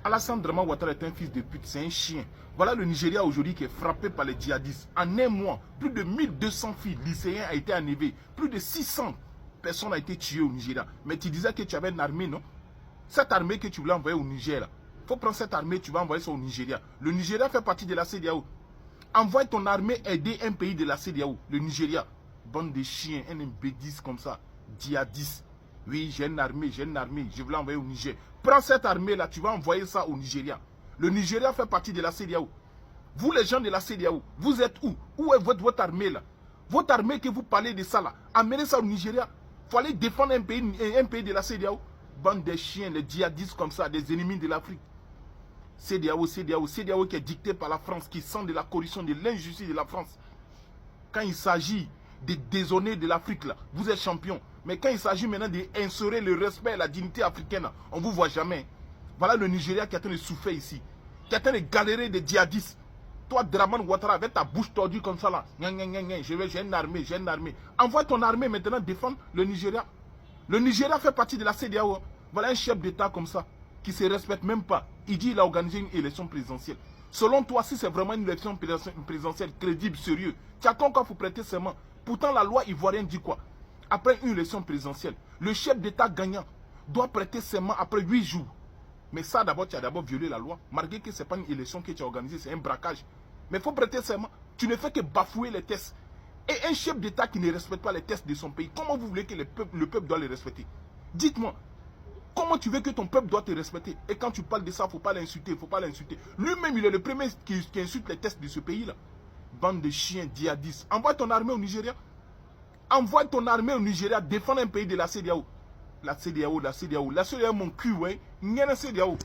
Alassane Draman Ouattara est un fils de pute, c'est un chien. Voilà le Nigeria aujourd'hui qui est frappé par les djihadistes. En un mois, plus de 1200 filles lycéennes ont été enlevées. Plus de 600 personnes ont été tuées au Nigeria. Mais tu disais que tu avais une armée, non? Cette armée que tu voulais envoyer au Niger, il faut prendre cette armée, tu vas envoyer ça au Nigeria. Le Nigeria fait partie de la CEDEAO. Envoie ton armée aider un pays de la CEDEAO, le Nigeria. Bande de chiens, un imbédiste comme ça, djihadiste. Oui, j'ai une armée, je veux l'envoyer au Niger. Prends cette armée-là, tu vas envoyer ça au Nigeria. Le Nigeria fait partie de la CEDEAO. Vous, les gens de la CEDEAO, vous êtes où? Où est votre armée-là? Votre armée que vous parlez de ça là, amenez ça au Nigeria. Il faut aller défendre un pays de la CEDEAO. Bande de chiens, les djihadistes comme ça, des ennemis de l'Afrique. CEDEAO qui est dicté par la France, qui sent de la corruption, de l'injustice de la France. Quand il s'agit de déshonorer de l'Afrique, là, vous êtes champion. Mais quand il s'agit maintenant d'instaurer le respect et la dignité africaine, là, on ne vous voit jamais. Voilà le Nigeria qui est en train de souffrir ici. Qui est en train de galérer des djihadistes. Toi, Draman Ouattara, avec ta bouche tordue comme ça, là, j'ai une armée, j'ai une armée. Envoie ton armée maintenant défendre le Nigeria. Le Nigeria fait partie de la CEDEAO. Voilà un chef d'État comme ça, qui ne se respecte même pas. Il dit qu'il a organisé une élection présidentielle. Selon toi, si c'est vraiment une élection présidentielle crédible, sérieux, tu as encore faut prêter serment. Pourtant, la loi ivoirienne dit quoi? Après une élection présidentielle, le chef d'État gagnant doit prêter serment après 8 jours. Mais ça, d'abord, tu as d'abord violé la loi. Malgré que ce n'est pas une élection que tu as organisée, c'est un braquage. Mais il faut prêter serment. Tu ne fais que bafouer les tests. Et un chef d'État qui ne respecte pas les tests de son pays, comment vous voulez que le peuple doit les respecter? Dites-moi, comment tu veux que ton peuple doit te respecter? Et quand tu parles de ça, il ne faut pas l'insulter, il ne faut pas l'insulter. Lui-même, il est le premier qui insulte les tests de ce pays-là. Bande de chiens djihadistes. Envoie ton armée au Nigeria. Envoie ton armée au Nigeria, défendre un pays de la CEDEAO. La CEDEAO, mon cul, ouais. Il y a la CEDEAO.